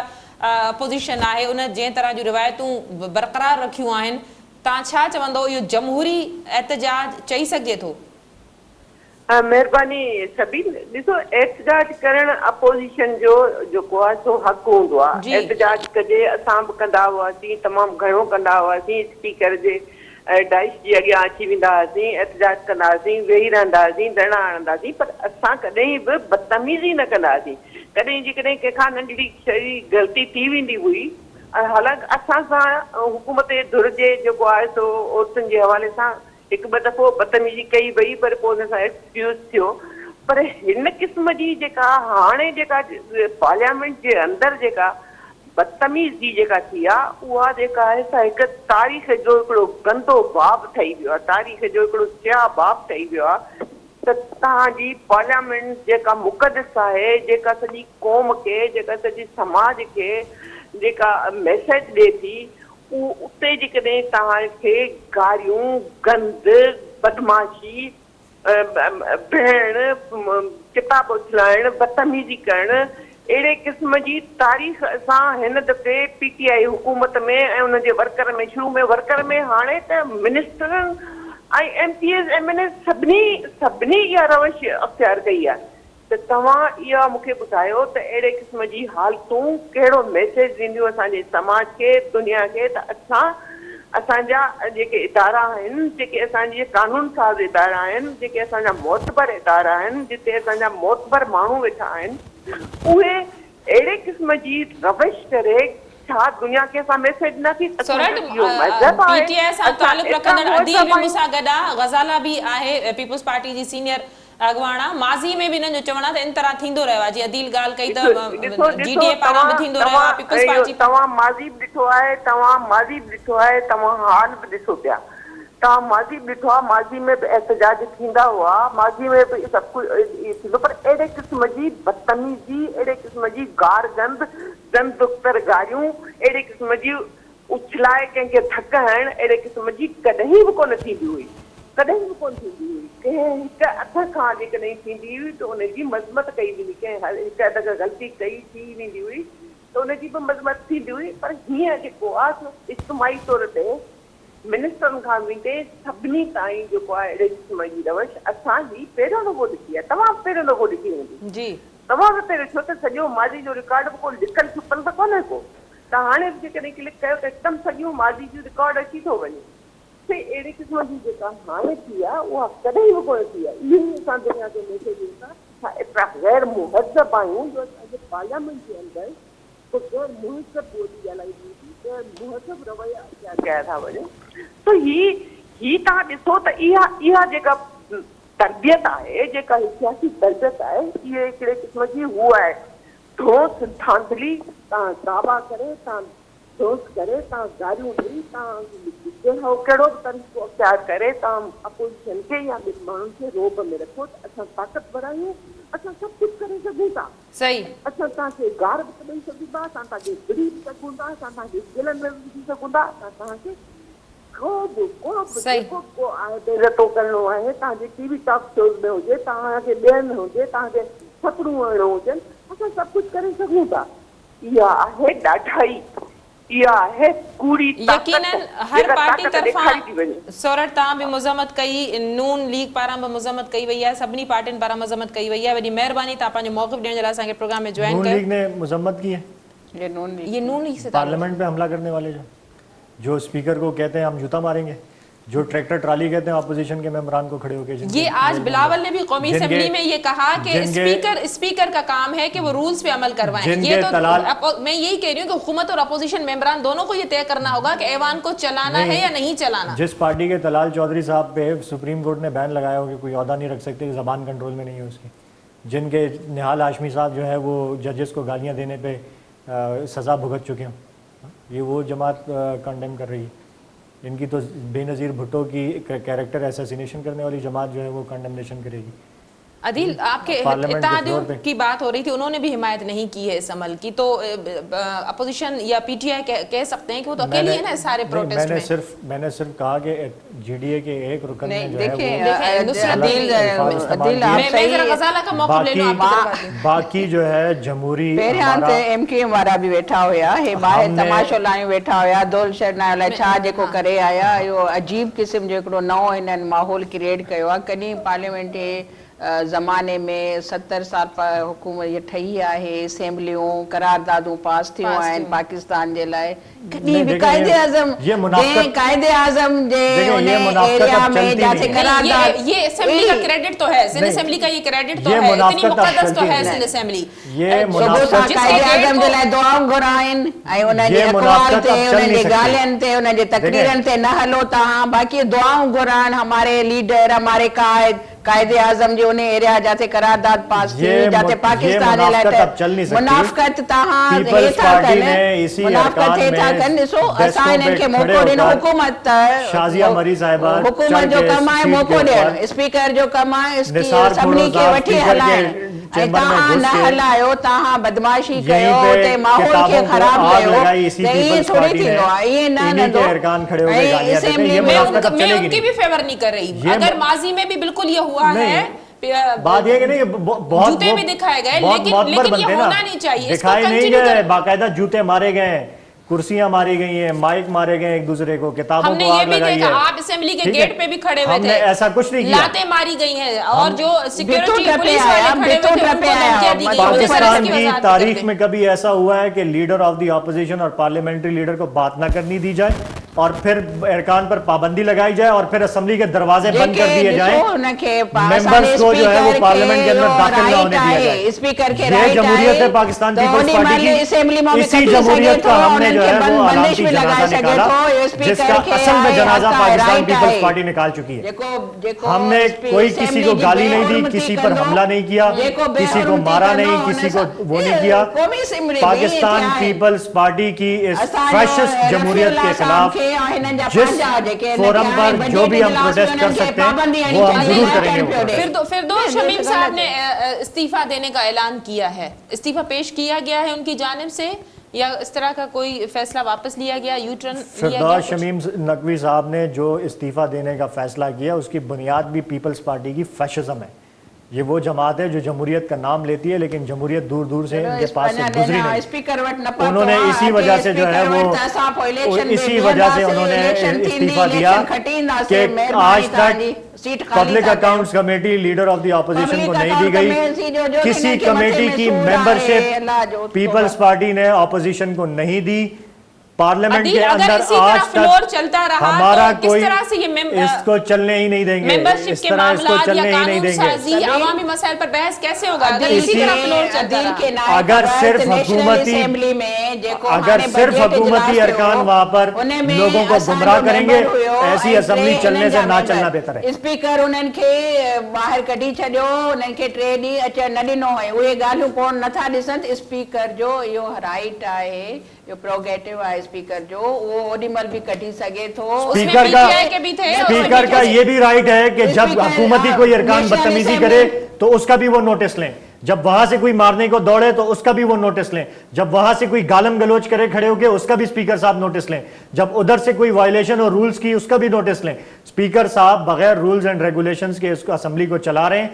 अपोज़िशन आहे उन जंहिं तरह जूं रिवायतूं बरक़रार रखियूं आहिनि, तव्हां छा चवंदो, इहो जमहूरी एहतजाज चई सघिजे थो? महिरबानी सभी, ॾिसो एहतजाज करण अपोज़िशन जो जेको आहे सो हक़ हूंदो आहे। एहतजाज कजे, असां बि कंदा हुआसीं, तमामु घणो कंदा हुआसीं। स्पीकर जे डाइस जे अॻियां अची वेंदा हुआसीं, एहतजाज कंदा हुआसीं, वेही रहंदा हुआसीं, धरना हणंदा हुआसीं, पर असां कॾहिं बि बदतमीज़ी न कंदा हुआसीं। कॾहिं जेकॾहिं कंहिंखां नंढड़ी शइ ग़लती थी वेंदी हुई, हालांकि असां सां हुकूमत धुर जे जेको आहे सो औरतुनि जे हवाले सां हिकु ॿ दफ़ो बदतमीज़ी कई वई, पर पोइ हुन सां एक्सक्यूज़ थियो। पर हिन क़िस्म जी जेका हाणे जेका पार्लियामेंट जे अंदरि जेका बदतमीज़ी जेका थी आहे, उहा जेका आहे सा हिकु तारीख़ जो हिकिड़ो गंदो बाब ठही वियो आहे, तारीख़ जो हिकिड़ो स्या बाब ठही वियो आहे। त तव्हांजी पार्लियामेंट जेका मुक़दस आहे, जेका सॼी क़ौम खे, जेका सॼी समाज खे जेका मैसेज ॾिए थी, उते जेकॾहिं तव्हांखे गारियूं, गंद, बदमाशी, भेण, किताब उछलाइण, बदतमीज़ी करणु, अहिड़े क़िस्म जी तारीख़ असां हिन दफ़े PTI हुकूमत में ऐं उनजे वर्कर में, शुरू में वर्कर में, हाणे त मिनिस्टरनि ऐं MPs MLA सभिनी इहा रवश अख़्तियार कई आहे। त तव्हां इहा मूंखे ॿुधायो त अहिड़े क़िस्म जी हालतूं कहिड़ो मैसेज ॾींदियूं असांजे समाज खे, दुनिया खे, त असांजा जेके इदारा आहिनि, जेके असांजे कानून साज़ इदारा आहिनि, जेके असांजा मोतबर इदारा आहिनि, जिते असांजा मोतबर माण्हू वेठा आहिनि, उहे अहिड़े क़िस्म जी रविश करे छा दुनिया खे असां मैसेज नथी PTI सां ताल्लुक़ रखंदड़ अदील बि मूंसां गॾु आहे, ग़ज़ाला बि आहे पीपल्स पार्टी जी सीनियर अॻवाना। माज़ी में बि हिननि जो चवण आहे त इन तरह थींदो रहियो आहे, जीअं अदील ॻाल्हि कई त GDA पारां बि थींदो रहियो आहे, पीपल्स पार्टी तव्हां माज़ी बि ॾिठो आहे, तव्हां हाल बि ॾिसो पिया। तव्हां माज़ी बि ॾिठो आहे, माज़ी में बि एहतजाज थींदा हुआ, माज़ी में बि सभु कुझु थींदो, पर अहिड़े क़िस्म जी बदतमीज़ी, अहिड़े क़िस्म जी गार गंद दम दुख्तर ॻाल्हियूं अहिड़े क़िस्म जी उछलाए कंहिंखे धक हणण अहिड़े क़िस्म जी कॾहिं बि कोन थींदी हुई, कॾहिं बि कोन थींदी हुई। कंहिं हिक अध खां जेकॾहिं थींदी हुई त उनजी मज़मत कई वेंदी, कंहिं हिक अध ग़लती कई थी वेंदी हुई त उनजी बि मज़मत थींदी हुई। पर हीअं जेको आहे इज्तिमाही तौर ते मिनिस्टरनि खां वेंदे सभिनी ताईं जेको आहे अहिड़े क़िस्म जी रवश असांजी पहिरियों दफ़ो ॾिठी आहे, तमामु पहिरियों दफ़ो ॾिठी वेंदी जी तमामु पहिरियों, छो त सॼो माज़ी जो रिकॉर्ड बि को लिखल छुपल त कोन्हे को, त हाणे बि जेकॾहिं क्लिक कयो त हिकदमि सॼो माज़ी जो रिकॉर्ड अची थो वञे। त अहिड़े क़िस्म जी जेका हाणे थी आहे उहा कॾहिं बि कोन थी आहे। इहो ई असां दुनिया खे मैसेज ॾियूं था, छा एतिरा ग़ैर मुहज़ब आहियूं जो असांजे पार्लियामेंट जे अंदरि को ग़ैर मुहज़ब ॿोली ॻाल्हाई वेंदी, ग़ैर मुहज़ब रवैया अख़्तियार कया था वञनि। त ही तव्हां ॾिसो त इहा जेका तरबियत आहे, जेका सियासी तरबियत आहे, इहे हिकिड़े क़िस्म जी हू आहे ठोस धांधली। तव्हां दावा करे, तव्हां दोस्त करे, तव्हां गारियूं ॾेई, तव्हां कहिड़ो बि तरीक़ो अख़्तियार करे तव्हां अपोजिशन खे या ॿिनि माण्हुनि खे रोब में रखो त असां ताक़तवर आहियूं, असां सभु कुझु करे सघूं था, सही असां तव्हांखे गार बि ॾेई सघूं था, असां तव्हांखे विड़ी बि सघूं था, असां तव्हांखे जेलनि में बि विझी सघूं था, असां तव्हांखे को आहे बेइज़तो करिणो आहे, तव्हांजे टीवी टॉक शोज़ में हुजे, तव्हांखे ॿियनि में हुजे, तव्हांखे छपड़ूं हणिणो हुजनि, असां सभु कुझु करे सघूं था। इहा आहे ॾाढाई, इहा आहे कूड़ी यकीनन हर पार्टी तरफ़ां थी वञे। सोरठ तव्हां बि मुज़मत कई, नून लीग पारां बि मुज़मत कई वई आहे, सभिनी पार्टियुनि पारां मुज़मत कई वई आहे। वॾी महिरबानी तव्हां पंहिंजो मौक़िफ़ ॾियण जे लाइ असांखे प्रोग्राम में जॉइन नून कयो। लीग ने मुज़म्मत की है, ये नून लीग ये नून लीग से पार्लियामेंट पे हमला करने वाले जो स्पीकर को कहते हैं हम जूता मारेंगे, जो ट्रैक्टर ट्राली कहते हैं अपोजिशन के मेंबरान को खड़े होकर, ये आज बिलावल ने भी कौमी असेंबली में ये कहा कि स्पीकर का काम है कि वो रूल्स पे अमल करवाएं। ये तो मैं यही कह रही हूँ कि हुकूमत और अपोजिशन मेंबरान दोनों को ये तय करना होगा कि ऐवान को चलाना है या नहीं चलाना। जिस पार्टी के तलाल चौधरी साहब पे सुप्रीम कोर्ट ने बैन लगाया हो कि कोई ओहदा नहीं रख सकते, जबान कंट्रोल में नहीं है उसकी, जिनके निहाल हाशमी साहब जो है वो जजेस को गालियाँ देने पर सज़ा भुगत चुके हैं, ये वो जमात कंडेम कर रही है। इनकी तो बेनज़ीर भुट्टो की कैरेक्टर असैसिनेशन करने वाली जमात जो है वो कंडेमनेशन करेगी। अदील, आपके इत्तेहादियों की बात हो रही थी, उन्होंने भी हिमायत नहीं की है इस अमल की, तो अपोजिशन या पीटीआई कह सकते हैं कि वो तो अकेली है ना सारे प्रोटेस्ट में। मैंने सिर्फ कहा कि जीडीए के एक रुकन ने जो है बाकी जो है जमहूरी एमके वारा भी वेठा हुया, हे बाहर तमाशो लायूं वेठा हुया, दोल शरनायो लाइ छा जेको करे आया, इहो अजीब क़िस्म जो हिकिड़ो नओं हिननि माहौल क्रिएट कयो आहे। कॾहिं पार्लियामेंट ज़माने में 70 साल हुकूमत ये ठही आहे, असेंबलियूं करारदादूं पास थियूं आहिनि पाकिस्तान जे लाइ, कॾहिं बि कायदे आज़म जे उन एरिया में जाते करारदाद, ये असेंबली का क्रेडिट तो है, सिंध असेंबली का ये क्रेडिट तो है, इतनी मुक़द्दस तो है सिंध असेंबली। ये मुनाफ़क़त कायदे आज़म जे लाइ दुआऊं घुराइनि ऐं उनजे अक़वाल ते, उनजे ॻाल्हियुनि ते, उनजे तक़रीरनि ते न हलो तव्हां, बाक़ी दुआऊं घुराइनि हमारे लीडर, हमारे कायदे आज़म जो उन एरिया जाते करारदाद पास थी, जाते पाकिस्तान जे लाइ मुनाफ़क़त तव्हां हे था कनि, मुनाफ़क़त हे था कनि। ॾिसो असां हिननि खे मौक़ो ॾिनो, हुकूमत जो कमु आहे मौक़ो ॾियणु, स्पीकर जो कमु आहे सभिनी खे वठी हलाइणु, ऐं तव्हां न हलायो, तव्हां बदमाशी कयो, ते माहौल खे ख़राब कयो, त ईअं थोरी थींदो आहे, ईअं न मैं उनकी भी फेवर नहीं कर रही, अगर माजी में भी बिल्कुल ये हुआ है, बात ये कि नहीं बहुत जूते भी दिखाए गए, लेकिन ये होना नहीं चाहिए, दिखाए नहीं गए, बाकायदा जूते मारे गए, कुर्सियां मारी गई हैं, माइक मारे गए एक दूसरे को, किताबों को आग लगाई है। आप असेंबली के गेट पे भी खड़े हुए थे, ऐसा कुछ नहीं किया, लातें मारी गई हैं, और जो सिक्योरिटी पुलिस वाले खड़े हुए थे उनको धमकियां दी गई। पाकिस्तान की तारीख में कभी ऐसा हुआ है कि लीडर ऑफ द ऑपोजिशन और पार्लियामेंट्री लीडर को बात ना करनी दी जाए और फिर अरकान पर पाबंदी लगाई जाए और फिर असेंबली के दरवाजे बंद कर दिए जाएं, मेंबर्स को जो है वो पार्लियामेंट के अंदर दाखिल न होने दिया जाए। ये जमहूरियत है पाकिस्तान पीपल्स पार्टी की, इसी जमहूरियत का हमने जो है वो अलामती जनाजा निकाला, जिसका असल में जनाजा पाकिस्तान पीपल्स पार्टी निकाल चुकी है। हमने कोई किसी को गाली नहीं दी, किसी पर हमला नहीं किया, किसी को मारा नहीं, किसी को वो नहीं किया। पाकिस्तान पीपल्स पार्टी की इस फैशिस्ट जमहूरियत के खिलाफ जिस फोरम पर जो भी हम प्रोटेस्ट कर सकते हैं वो हम जरूर करेंगे। फिरदौस शमीम साहब ने इस्तीफा देने का ऐलान किया है, इस्तीफा पेश किया गया है उनकी जानिब से, یا اس طرح کا کوئی فیصلہ واپس لیا گیا, یو ٹرن لیا گیا؟ فردوس شمیم نقوی صاحب نے جو استعفیٰ دینے کا فیصلہ کیا اس کی بنیاد بھی پیپلز پارٹی کی فیشزم ہے. یہ وہ جماعت ہے جو جمہوریت کا نام لیتی ہے لیکن جمہوریت دور دور سے ان کے پاس سے گزری نہیں. انہوں نے اسی وجہ سے جو ہے وہ اسی وجہ سے انہوں نے استعفیٰ دیا کہ آج تک public accounts committee leader of the opposition کو نہیں دی گئی. کسی کمیٹی کی ممبرشپ پیپلز پارٹی نے اپوزیشن کو نہیں دی. پارلیمنٹ کے اندر آج تک ہمارا کوئی اس کو چلنے ہی نہیں دیں گے, اس طرح اس کو چلنے ہی نہیں دیں گے. عوامی مسائل پر بحث کیسے ہوگا اگر صرف حکومتی ارکان وہاں پر لوگوں کو گمراہ کریں گے, ایسی اسمبلی چلنے سے نہ چلنا بہتر ہے. اسپیکر انہن کے باہر کڈی چھڈیو, انہن کے 3 ڈی اچن نہ ڈنو ہے, اے گالو کون نٿا ڏسن. اسپیکر جو یہ رائٹ ہے, جو پروگیٹو ہے اسپیکر جو, وہ اوڈی مل بھی کٹی سکے تو. اسپیکر کا یہ بھی رائٹ ہے کہ جب حکومتی کوئی ارکان بدتمیزی کرے تو اس کا بھی وہ نوٹس لیں. جب وہاں سے کوئی مارنے کو دوڑے تو اس کا بھی وہ نوٹس لیں. جب وہاں سے کوئی گالم گلوچ کرے کھڑے ہو کے اس کا بھی اسپیکر صاحب نوٹس لیں. جب ادھر سے کوئی وائلیشن اور رولز کی اس کا بھی نوٹس لیں. اسپیکر صاحب بغیر رولز اینڈ ریگولیشنز کے اس کو اسمبلی کو چلا رہے ہیں,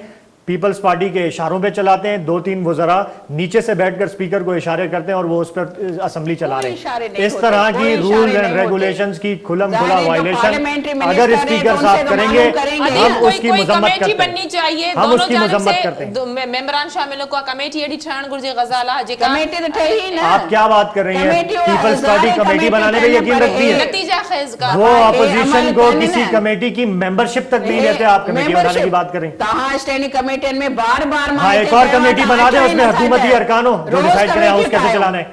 پیپلز پارٹی کے اشاروں پہ چلاتے ہیں. 2-3 وزراء نیچے سے بیٹھ کر اسپیکر کو اشارے کرتے ہیں اور وہ اس پر اسمبلی چلا رہے ہیں. اس طرح کی رول اینڈ ریگولیشنز کی کھلم کھلا وائلیشن اگر اسپیکر صاحب کریں گے ہم اس کی مذمت کرتے ہیں. ہم اس کی مذمت کرتے ہیں. ممبران شامل کو کمیٹی ایڈی ٹھہرن گرجے غزالہ کمیٹی تو ٹھہری نا. آپ کیا بات کر رہی ہیں؟ پیپلز پارٹی کمیٹی بنانے پہ یقین رکھتی ہے. نتیجہ خیز کا وہ اپوزیشن کو کسی کمیٹی کی ممبرشپ تک نہیں لیتے. آپ کمیٹی بنانے کی بات کر رہی ہیں. تہاں اسٹینڈنگ کمیٹی میں بار بار ایک اور کمیٹی بنا دیں, اس میں حکومتی ارکانوں جو ڈیسائیڈ کریں ہاؤس کیسے چلانا ہے.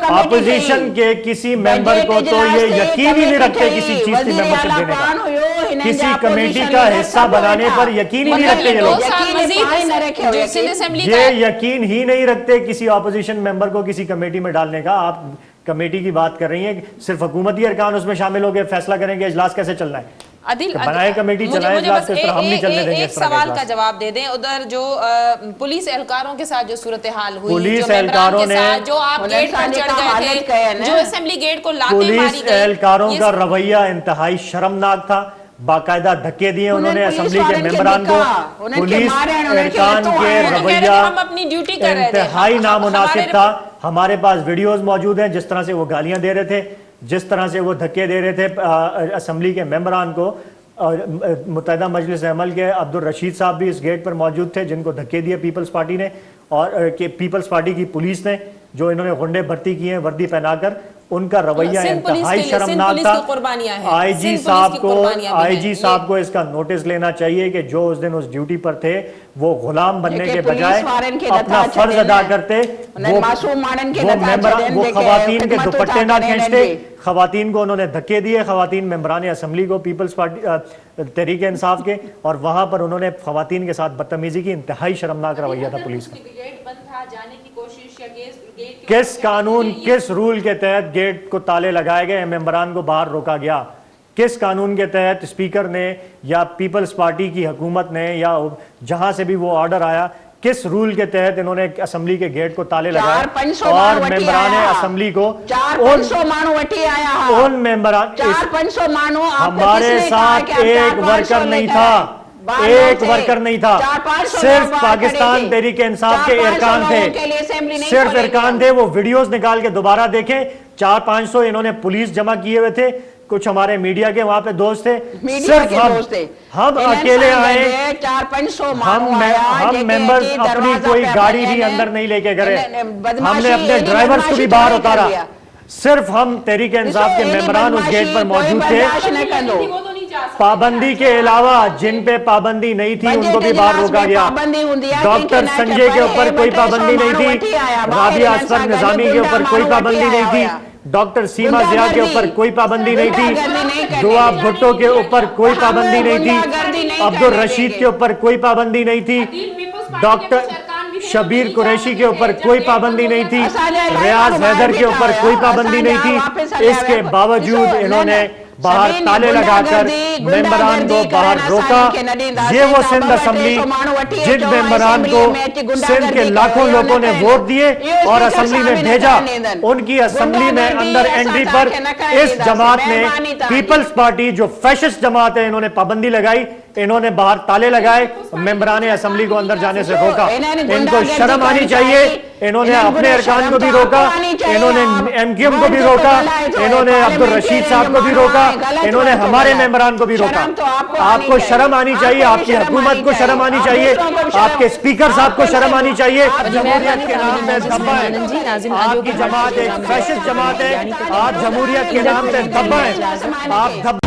اپوزیشن کے کسی ممبر کو تو یہ یقین ہی نہیں رکھتے کسی چیز کی ممبرشپ دینے کا, کسی کمیٹی کا حصہ بنانے پر یقین ہی نہیں رکھتے یہ لوگ. یہ یقین ہی نہیں رکھتے کسی اپوزیشن ممبر کو کسی کمیٹی میں ڈالنے کا. آپ کمیٹی کی بات کر رہی ہیں, صرف حکومتی ارکان اس میں شامل ہو گئے, فیصلہ کریں گے اجلاس کیسے چلنا ہے. بنائے کمیٹی چلائے اجلاس کو, اس طرح ہم نہیں چلنے دیں گے. ایک سوال کا جواب دے دیں, ادھر جو پولیس اہلکاروں کے ساتھ جو صورتحال ہوئی, پولیس اہلکاروں نے جو آپ گیٹ پر چڑھ گئے تھے, جو اسمبلی گیٹ کو لاتے ماری گئی, پولیس اہلکاروں کا رویہ انتہائی شرمناک تھا. باقاعدہ دھکے دیے انہوں نے اسمبلی کے ممبران کو. پولیس ارکان کے رویہ انتہائی نامناسب تھا. ہمارے پاس ویڈیوز موجود ہیں جس طرح سے وہ گالیاں دے رہے تھے, جس طرح سے وہ دھکے دے رہے تھے اسمبلی کے ممبران کو. متحدہ مجلس عمل کے عبد الرشید صاحب بھی اس گیٹ پر موجود تھے جن کو دھکے دیے پیپلز پارٹی نے, اور پیپلز پارٹی کی پولیس نے, جو انہوں نے غنڈے بھرتی کیے ہیں وردی پہنا کر. ان کا رویہ انتہائی شرمناک تھا. آئی جی صاحب کو اس کا نوٹس لینا چاہیے کہ جو اس دن اس ڈیوٹی پر تھے وہ غلام بننے کے بجائے اپنا فرض ادا کرتے, وہ خواتین کے دوپٹے نہ کھینچتے. خواتین کو انہوں نے دھکے دیے, خواتین ممبران اسمبلی کو پیپلز پارٹی تحریک انصاف کے, اور وہاں پر انہوں نے خواتین کے ساتھ بدتمیزی کی. انتہائی شرمناک رویہ تھا پولیس کا. کس قانون کس رول کے تحت گیٹ کو تالے لگائے گئے, ممبران کو باہر روکا گیا؟ کس قانون کے تحت اسپیکر نے یا پیپلز پارٹی کی حکومت نے یا جہاں سے بھی وہ آرڈر آیا, کس رول کے تحت انہوں نے اسمبلی کے گیٹ کو تالے لگائے اور ممبران اسمبلی کو ان ممبران ہمارے ساتھ ایک ورکر نہیں تھا, ایک ورکر نہیں تھا, صرف پاکستان تحریک انصاف کے ارکان تھے, صرف ارکان تھے. وہ ویڈیوز نکال کے دوبارہ دیکھیں. 400-500 انہوں نے پولیس جمع کیے ہوئے تھے, کچھ ہمارے میڈیا کے وہاں پہ دوست تھے. صرف ہم اکیلے آئے, ہم ممبرز اپنی کوئی گاڑی بھی اندر نہیں لے کے گئے, ہم نے اپنے ڈرائیورز کو بھی باہر اتارا. صرف ہم تحریک انصاف کے ممبران اس گیٹ پر موجود تھے. پابندی کے علاوہ جن پہ پابندی نہیں تھی ان کو بھی باہر روکا گیا. ڈاکٹر سنجے کے اوپر کوئی پابندی نہیں تھی, رابعہ اصفر نظامی کے اوپر کوئی پابندی نہیں تھی, ڈاکٹر سیما ضیاء کے اوپر کوئی پابندی نہیں تھی, دعا بھٹو کے اوپر کوئی پابندی نہیں تھی, عبد الرشید کے اوپر کوئی پابندی نہیں تھی, ڈاکٹر شبیر قریشی کے اوپر کوئی پابندی نہیں تھی, ریاض حیدر کے اوپر کوئی پابندی نہیں تھی. اس کے باوجود انہوں نے बाहर ताले लगाकर मेंबरान को बाहर रोका। ये वो सिंध असेंबली जिन मेंबरान को सिंध के लाखों लोगों ने वोट दिए और असेंबली में भेजा, उनकी असेंबली में अंदर एंट्री पर इस जमात ने, पीपल्स पार्टी जो फैशिस्ट जमात है, इन्होंने पाबंदी लगाई, इन्होंने बाहर ताले लगाए, मेंबरान असेंबली को अंदर जाने से रोका। इनको शर्म आनी चाहिए। इन्होंने अपने अरकान को भी रोका, इन्होंने एमक्यूएम को भी रोका, इन्होंने अब्दुल रशीद साहब को भी रोका, इन्होंने हमारे मेंबरान को भी रोका। आपको शर्म आनी चाहिए, आपकी हुकूमत को शर्म आनी चाहिए, आपके स्पीकर साहब को शर्म आनी चाहिए। जमहूरियत के नाम पे धब्बा है, आपकी जमात एक फैशिस्ट जमात है, आप जमहूरियत के नाम पे धब्बा है, आप